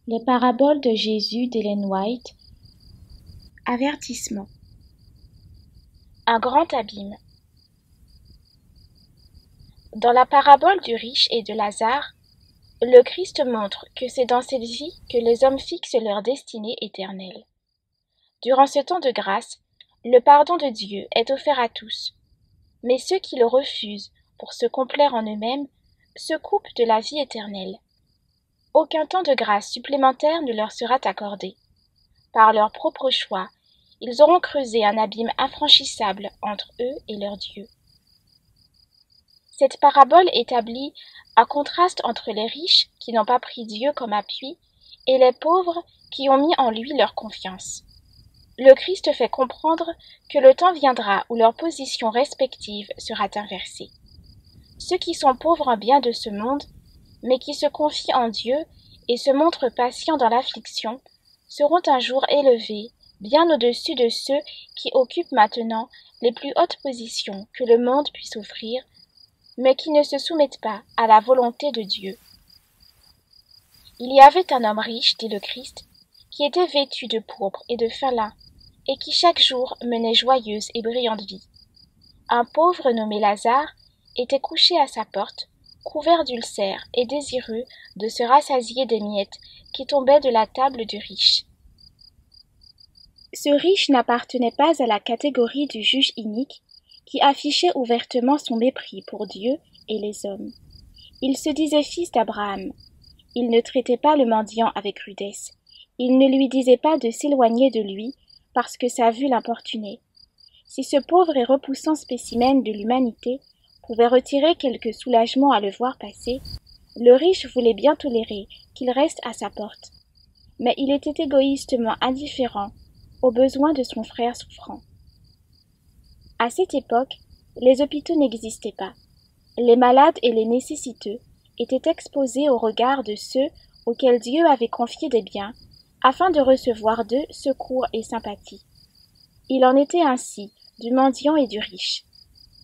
Les paraboles de Jésus d'Ellen White. Avertissement. Un grand abîme. Dans la parabole du riche et de Lazare, le Christ montre que c'est dans cette vie que les hommes fixent leur destinée éternelle. Durant ce temps de grâce, le pardon de Dieu est offert à tous, mais ceux qui le refusent pour se complaire en eux-mêmes se coupent de la vie éternelle. Aucun temps de grâce supplémentaire ne leur sera accordé. Par leur propre choix, ils auront creusé un abîme infranchissable entre eux et leur Dieu. Cette parabole établit un contraste entre les riches qui n'ont pas pris Dieu comme appui et les pauvres qui ont mis en lui leur confiance. Le Christ fait comprendre que le temps viendra où leur position respective sera inversée. Ceux qui sont pauvres en bien de ce monde, mais qui se confient en Dieu et se montrent patients dans l'affliction, seront un jour élevés bien au-dessus de ceux qui occupent maintenant les plus hautes positions que le monde puisse offrir, mais qui ne se soumettent pas à la volonté de Dieu. Il y avait un homme riche, dit le Christ, qui était vêtu de pourpre et de fin lin, et qui chaque jour menait joyeuse et brillante vie. Un pauvre nommé Lazare était couché à sa porte, couvert d'ulcères et désireux de se rassasier des miettes qui tombaient de la table du riche. Ce riche n'appartenait pas à la catégorie du juge inique qui affichait ouvertement son mépris pour Dieu et les hommes. Il se disait fils d'Abraham. Il ne traitait pas le mendiant avec rudesse. Il ne lui disait pas de s'éloigner de lui parce que sa vue l'importunait. Si ce pauvre et repoussant spécimen de l'humanité pouvait retirer quelque soulagement à le voir passer, le riche voulait bien tolérer qu'il reste à sa porte. Mais il était égoïstement indifférent aux besoins de son frère souffrant. À cette époque, les hôpitaux n'existaient pas. Les malades et les nécessiteux étaient exposés au regard de ceux auxquels Dieu avait confié des biens, afin de recevoir d'eux secours et sympathie. Il en était ainsi du mendiant et du riche.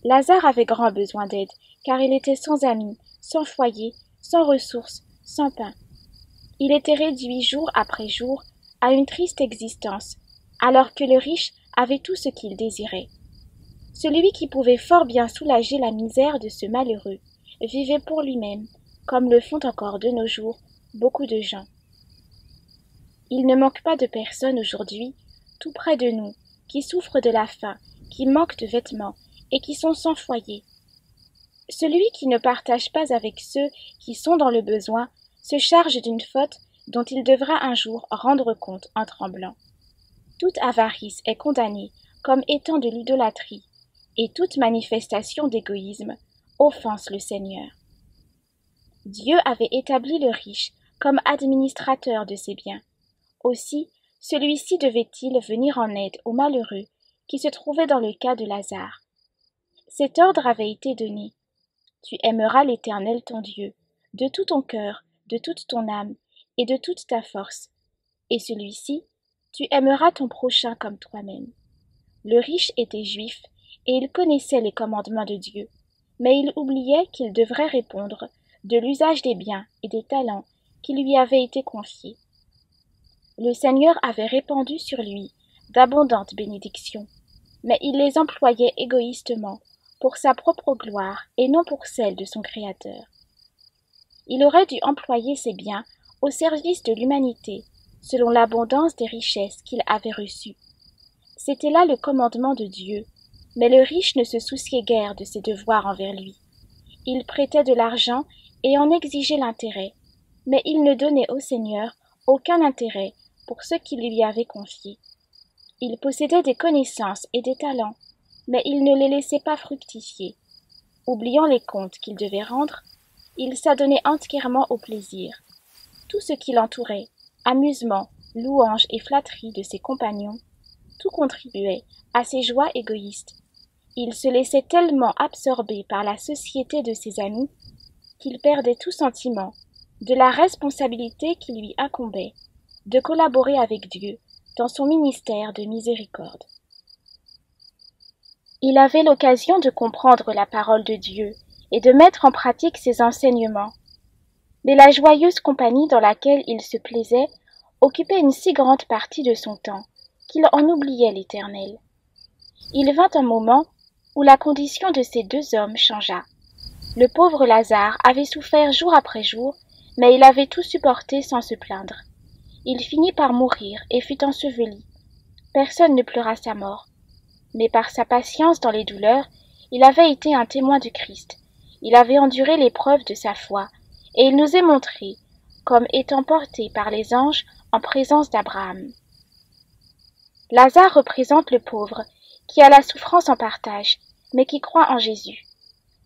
Lazare avait grand besoin d'aide, car il était sans amis, sans foyer, sans ressources, sans pain. Il était réduit jour après jour à une triste existence, alors que le riche avait tout ce qu'il désirait. Celui qui pouvait fort bien soulager la misère de ce malheureux vivait pour lui-même, comme le font encore de nos jours beaucoup de gens. Il ne manque pas de personnes aujourd'hui, tout près de nous, qui souffrent de la faim, qui manquent de vêtements et qui sont sans foyer. Celui qui ne partage pas avec ceux qui sont dans le besoin se charge d'une faute dont il devra un jour rendre compte en tremblant. Toute avarice est condamnée comme étant de l'idolâtrie, et toute manifestation d'égoïsme offense le Seigneur. Dieu avait établi le riche comme administrateur de ses biens. Aussi, celui-ci devait-il venir en aide aux malheureux qui se trouvaient dans le cas de Lazare. Cet ordre avait été donné. Tu aimeras l'Éternel ton Dieu, de tout ton cœur, de toute ton âme et de toute ta force. Et celui-ci, tu aimeras ton prochain comme toi-même. Le riche était juif et il connaissait les commandements de Dieu, mais il oubliait qu'il devrait répondre de l'usage des biens et des talents qui lui avaient été confiés. Le Seigneur avait répandu sur lui d'abondantes bénédictions, mais il les employait égoïstement pour sa propre gloire et non pour celle de son Créateur. Il aurait dû employer ses biens au service de l'humanité, selon l'abondance des richesses qu'il avait reçues. C'était là le commandement de Dieu, mais le riche ne se souciait guère de ses devoirs envers lui. Il prêtait de l'argent et en exigeait l'intérêt, mais il ne donnait au Seigneur aucun intérêt pour ce qu'il lui avait confié. Il possédait des connaissances et des talents, mais il ne les laissait pas fructifier. Oubliant les comptes qu'il devait rendre, il s'adonnait entièrement au plaisir. Tout ce qui l'entourait, amusement, louanges et flatteries de ses compagnons, tout contribuait à ses joies égoïstes. Il se laissait tellement absorber par la société de ses amis qu'il perdait tout sentiment de la responsabilité qui lui incombait de collaborer avec Dieu dans son ministère de miséricorde. Il avait l'occasion de comprendre la parole de Dieu et de mettre en pratique ses enseignements. Mais la joyeuse compagnie dans laquelle il se plaisait occupait une si grande partie de son temps qu'il en oubliait l'Éternel. Il vint un moment où la condition de ces deux hommes changea. Le pauvre Lazare avait souffert jour après jour, mais il avait tout supporté sans se plaindre. Il finit par mourir et fut enseveli. Personne ne pleura sa mort. Mais par sa patience dans les douleurs, il avait été un témoin du Christ. Il avait enduré l'épreuve de sa foi, et il nous est montré comme étant porté par les anges en présence d'Abraham. Lazare représente le pauvre, qui a la souffrance en partage, mais qui croit en Jésus.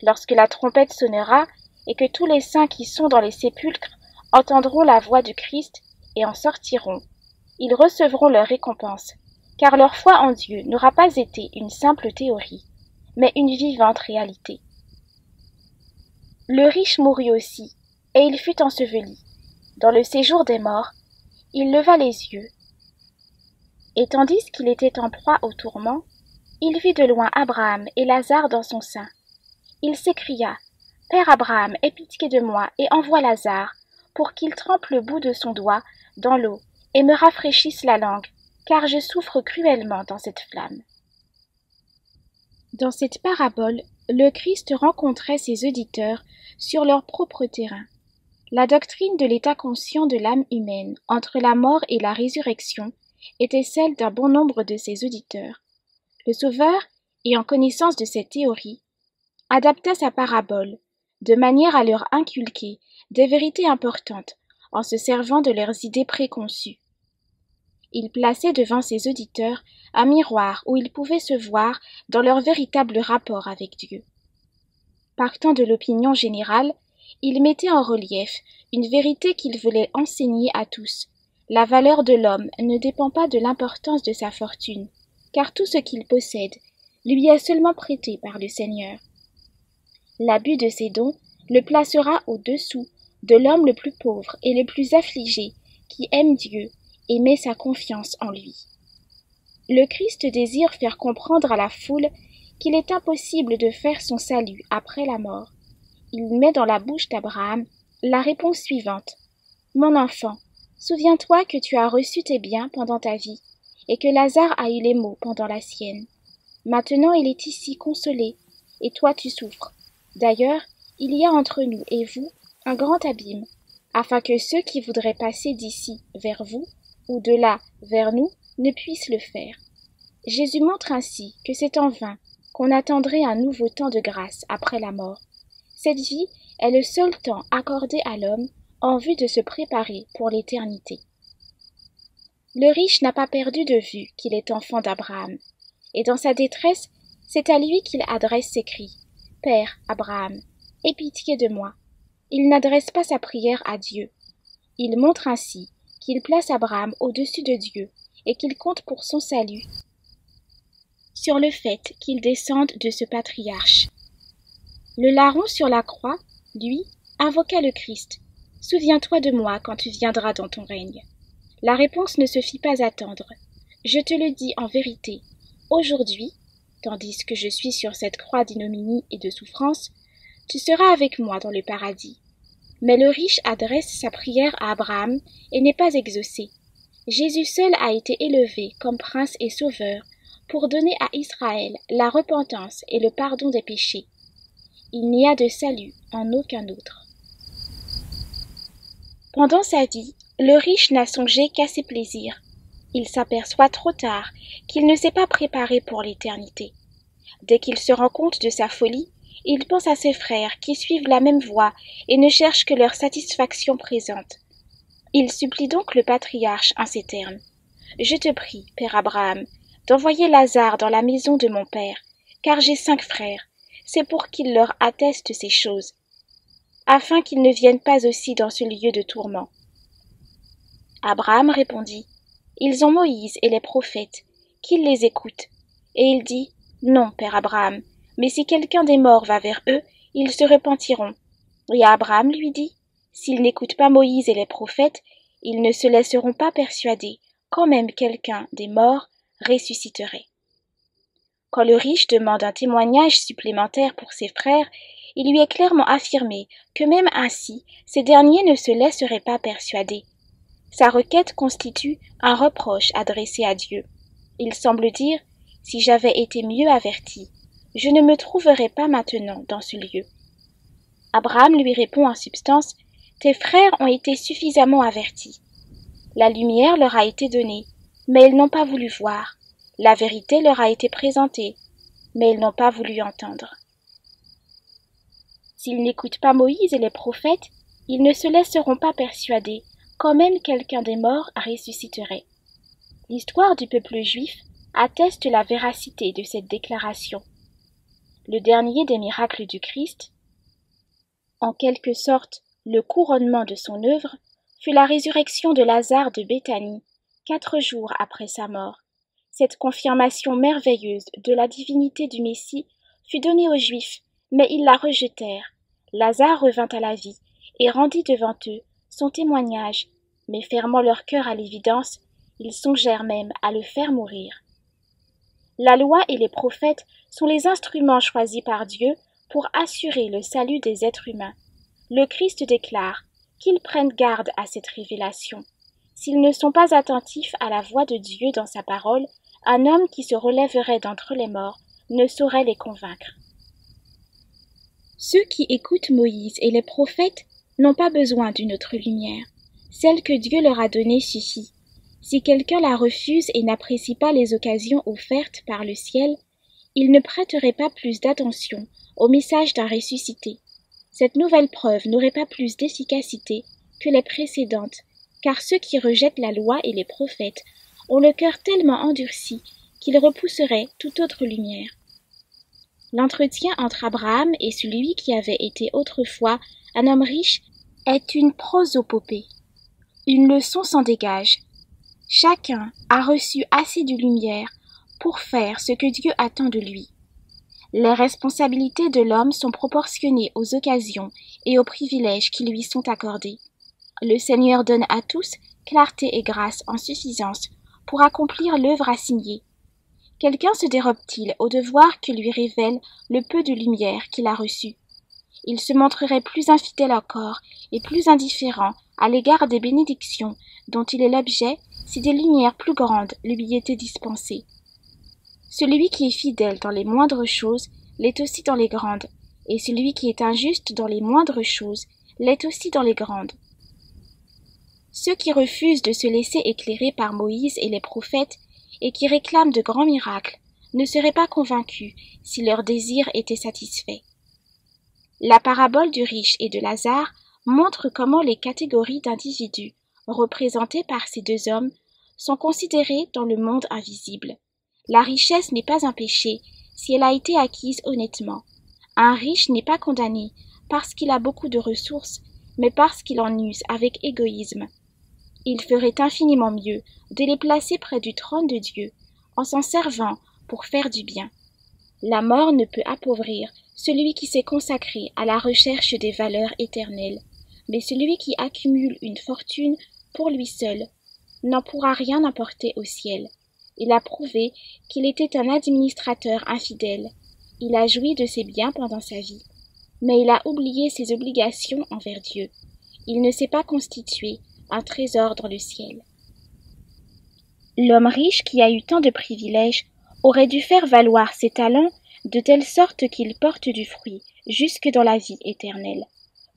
Lorsque la trompette sonnera, et que tous les saints qui sont dans les sépulcres entendront la voix du Christ et en sortiront, ils recevront leur récompense, car leur foi en Dieu n'aura pas été une simple théorie, mais une vivante réalité. Le riche mourut aussi, et il fut enseveli. Dans le séjour des morts, il leva les yeux, et tandis qu'il était en proie au tourment, il vit de loin Abraham et Lazare dans son sein. Il s'écria, « Père Abraham, aie pitié de moi et envoie Lazare, pour qu'il trempe le bout de son doigt dans l'eau et me rafraîchisse la langue, car je souffre cruellement dans cette flamme. » Dans cette parabole, le Christ rencontrait ses auditeurs sur leur propre terrain. La doctrine de l'état conscient de l'âme humaine entre la mort et la résurrection était celle d'un bon nombre de ses auditeurs. Le Sauveur, ayant connaissance de cette théorie, adapta sa parabole, de manière à leur inculquer des vérités importantes en se servant de leurs idées préconçues. Il plaçait devant ses auditeurs un miroir où ils pouvaient se voir dans leur véritable rapport avec Dieu. Partant de l'opinion générale, il mettait en relief une vérité qu'il voulait enseigner à tous. La valeur de l'homme ne dépend pas de l'importance de sa fortune, car tout ce qu'il possède lui est seulement prêté par le Seigneur. L'abus de ses dons le placera au-dessous de l'homme le plus pauvre et le plus affligé qui aime Dieu et met sa confiance en lui. Le Christ désire faire comprendre à la foule qu'il est impossible de faire son salut après la mort. Il met dans la bouche d'Abraham la réponse suivante. « Mon enfant, souviens-toi que tu as reçu tes biens pendant ta vie, et que Lazare a eu les maux pendant la sienne. Maintenant il est ici consolé, et toi tu souffres. D'ailleurs, il y a entre nous et vous un grand abîme, afin que ceux qui voudraient passer d'ici vers vous, ou de là vers nous, ne puissent le faire. » Jésus montre ainsi que c'est en vain qu'on attendrait un nouveau temps de grâce après la mort. Cette vie est le seul temps accordé à l'homme en vue de se préparer pour l'éternité. Le riche n'a pas perdu de vue qu'il est enfant d'Abraham, et dans sa détresse, c'est à lui qu'il adresse ses cris. « Père Abraham, aie pitié de moi. » Il n'adresse pas sa prière à Dieu. Il montre ainsi qu'il place Abraham au-dessus de Dieu et qu'il compte pour son salut sur le fait qu'il descende de ce patriarche. Le larron sur la croix, lui, invoqua le Christ. « Souviens-toi de moi quand tu viendras dans ton règne. » La réponse ne se fit pas attendre. « Je te le dis en vérité, aujourd'hui, tandis que je suis sur cette croix d'ignominie et de souffrance, tu seras avec moi dans le paradis. » Mais le riche adresse sa prière à Abraham et n'est pas exaucée. Jésus seul a été élevé comme prince et sauveur pour donner à Israël la repentance et le pardon des péchés. Il n'y a de salut en aucun autre. Pendant sa vie, le riche n'a songé qu'à ses plaisirs. Il s'aperçoit trop tard qu'il ne s'est pas préparé pour l'éternité. Dès qu'il se rend compte de sa folie, il pense à ses frères qui suivent la même voie et ne cherchent que leur satisfaction présente. Il supplie donc le patriarche en ces termes. « Je te prie, Père Abraham, d'envoyer Lazare dans la maison de mon père, car j'ai 5 frères, c'est pour qu'il leur atteste ces choses, afin qu'ils ne viennent pas aussi dans ce lieu de tourment. » Abraham répondit, « Ils ont Moïse et les prophètes, qu'ils les écoutent. » Et il dit, « Non, Père Abraham, mais si quelqu'un des morts va vers eux, ils se repentiront. » Et Abraham lui dit, « S'ils n'écoutent pas Moïse et les prophètes, ils ne se laisseront pas persuader, quand même quelqu'un des morts ressusciterait. » Quand le riche demande un témoignage supplémentaire pour ses frères, il lui est clairement affirmé que même ainsi, ces derniers ne se laisseraient pas persuader. Sa requête constitue un reproche adressé à Dieu. Il semble dire, si j'avais été mieux averti, je ne me trouverais pas maintenant dans ce lieu. Abraham lui répond en substance, tes frères ont été suffisamment avertis. La lumière leur a été donnée, mais ils n'ont pas voulu voir. La vérité leur a été présentée, mais ils n'ont pas voulu entendre. S'ils n'écoutent pas Moïse et les prophètes, ils ne se laisseront pas persuader, quand même quelqu'un des morts ressusciterait. L'histoire du peuple juif atteste la véracité de cette déclaration. Le dernier des miracles du Christ, en quelque sorte le couronnement de son œuvre, fut la résurrection de Lazare de Béthanie, 4 jours après sa mort. Cette confirmation merveilleuse de la divinité du Messie fut donnée aux Juifs, mais ils la rejetèrent. Lazare revint à la vie et rendit devant eux son témoignage, mais fermant leur cœur à l'évidence, ils songèrent même à le faire mourir. La loi et les prophètes sont les instruments choisis par Dieu pour assurer le salut des êtres humains. Le Christ déclare qu'ils prennent garde à cette révélation. S'ils ne sont pas attentifs à la voix de Dieu dans sa parole, un homme qui se relèverait d'entre les morts ne saurait les convaincre. Ceux qui écoutent Moïse et les prophètes n'ont pas besoin d'une autre lumière. Celle que Dieu leur a donnée suffit. Si quelqu'un la refuse et n'apprécie pas les occasions offertes par le ciel, il ne prêterait pas plus d'attention au message d'un ressuscité. Cette nouvelle preuve n'aurait pas plus d'efficacité que les précédentes, car ceux qui rejettent la loi et les prophètes ont le cœur tellement endurci qu'ils repousseraient toute autre lumière. L'entretien entre Abraham et celui qui avait été autrefois un homme riche est une prosopopée. Une leçon s'en dégage. Chacun a reçu assez de lumière pour faire ce que Dieu attend de lui. Les responsabilités de l'homme sont proportionnées aux occasions et aux privilèges qui lui sont accordés. Le Seigneur donne à tous clarté et grâce en suffisance pour accomplir l'œuvre assignée. Quelqu'un se dérobe-t-il au devoir que lui révèle le peu de lumière qu'il a reçu? Il se montrerait plus infidèle encore et plus indifférent à l'égard des bénédictions dont il est l'objet si des lumières plus grandes lui étaient dispensées. Celui qui est fidèle dans les moindres choses l'est aussi dans les grandes, et celui qui est injuste dans les moindres choses l'est aussi dans les grandes. Ceux qui refusent de se laisser éclairer par Moïse et les prophètes et qui réclament de grands miracles ne seraient pas convaincus si leur désir était satisfait. La parabole du riche et de Lazare montre comment les catégories d'individus représentées par ces deux hommes sont considérées dans le monde invisible. La richesse n'est pas un péché si elle a été acquise honnêtement. Un riche n'est pas condamné parce qu'il a beaucoup de ressources, mais parce qu'il en use avec égoïsme. Il ferait infiniment mieux de les placer près du trône de Dieu, en s'en servant pour faire du bien. La mort ne peut appauvrir celui qui s'est consacré à la recherche des valeurs éternelles, mais celui qui accumule une fortune pour lui seul n'en pourra rien apporter au ciel. Il a prouvé qu'il était un administrateur infidèle. Il a joui de ses biens pendant sa vie, mais il a oublié ses obligations envers Dieu. Il ne s'est pas constitué un trésor dans le ciel. L'homme riche qui a eu tant de privilèges aurait dû faire valoir ses talents de telle sorte qu'il porte du fruit jusque dans la vie éternelle.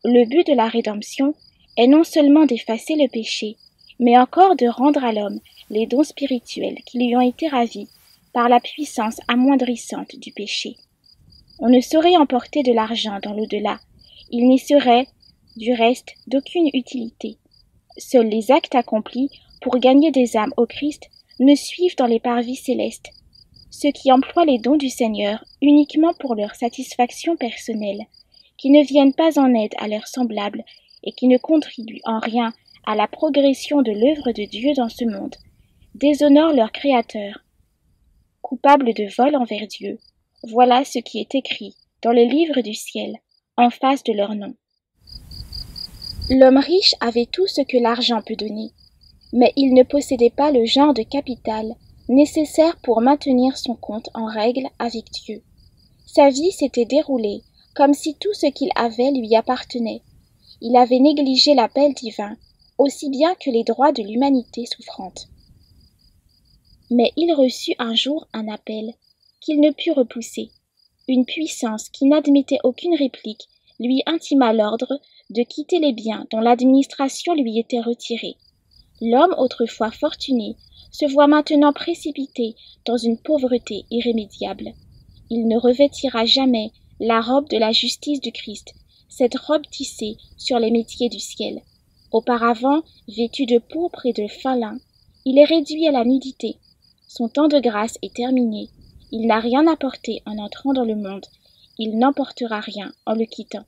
Le but de la rédemption est non seulement d'effacer le péché, mais encore de rendre à l'homme les dons spirituels qui lui ont été ravis par la puissance amoindrissante du péché. On ne saurait emporter de l'argent dans l'au-delà. Il n'y serait, du reste, d'aucune utilité. Seuls les actes accomplis pour gagner des âmes au Christ ne suivent dans les parvis célestes. Ceux qui emploient les dons du Seigneur uniquement pour leur satisfaction personnelle, qui ne viennent pas en aide à leurs semblables et qui ne contribuent en rien à la progression de l'œuvre de Dieu dans ce monde, déshonorent leur Créateur. Coupables de vol envers Dieu, voilà ce qui est écrit dans le livre du ciel, en face de leur nom. L'homme riche avait tout ce que l'argent peut donner, mais il ne possédait pas le genre de capital nécessaire pour maintenir son compte en règle avec Dieu. Sa vie s'était déroulée comme si tout ce qu'il avait lui appartenait. Il avait négligé l'appel divin, aussi bien que les droits de l'humanité souffrante. Mais il reçut un jour un appel qu'il ne put repousser. Une puissance qui n'admettait aucune réplique lui intima l'ordre de quitter les biens dont l'administration lui était retirée. L'homme autrefois fortuné se voit maintenant précipité dans une pauvreté irrémédiable. Il ne revêtira jamais la robe de la justice du Christ, cette robe tissée sur les métiers du ciel. Auparavant, vêtu de pourpre et de fin lin, il est réduit à la nudité. Son temps de grâce est terminé. Il n'a rien apporté en entrant dans le monde. Il n'emportera rien en le quittant.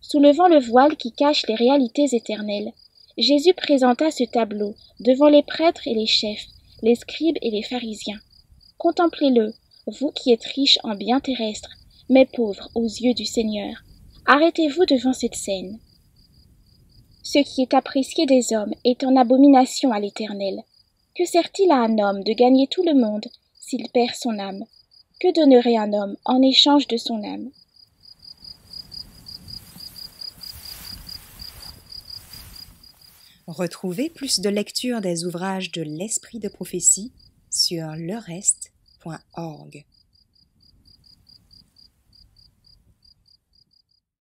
Soulevant le voile qui cache les réalités éternelles, Jésus présenta ce tableau devant les prêtres et les chefs, les scribes et les pharisiens. Contemplez-le, vous qui êtes riches en biens terrestres, mais pauvres aux yeux du Seigneur. Arrêtez-vous devant cette scène. Ce qui est apprécié des hommes est en abomination à l'Éternel. Que sert-il à un homme de gagner tout le monde s'il perd son âme? Que donnerait un homme en échange de son âme? Retrouvez plus de lectures des ouvrages de l'Esprit de prophétie sur lerest.org.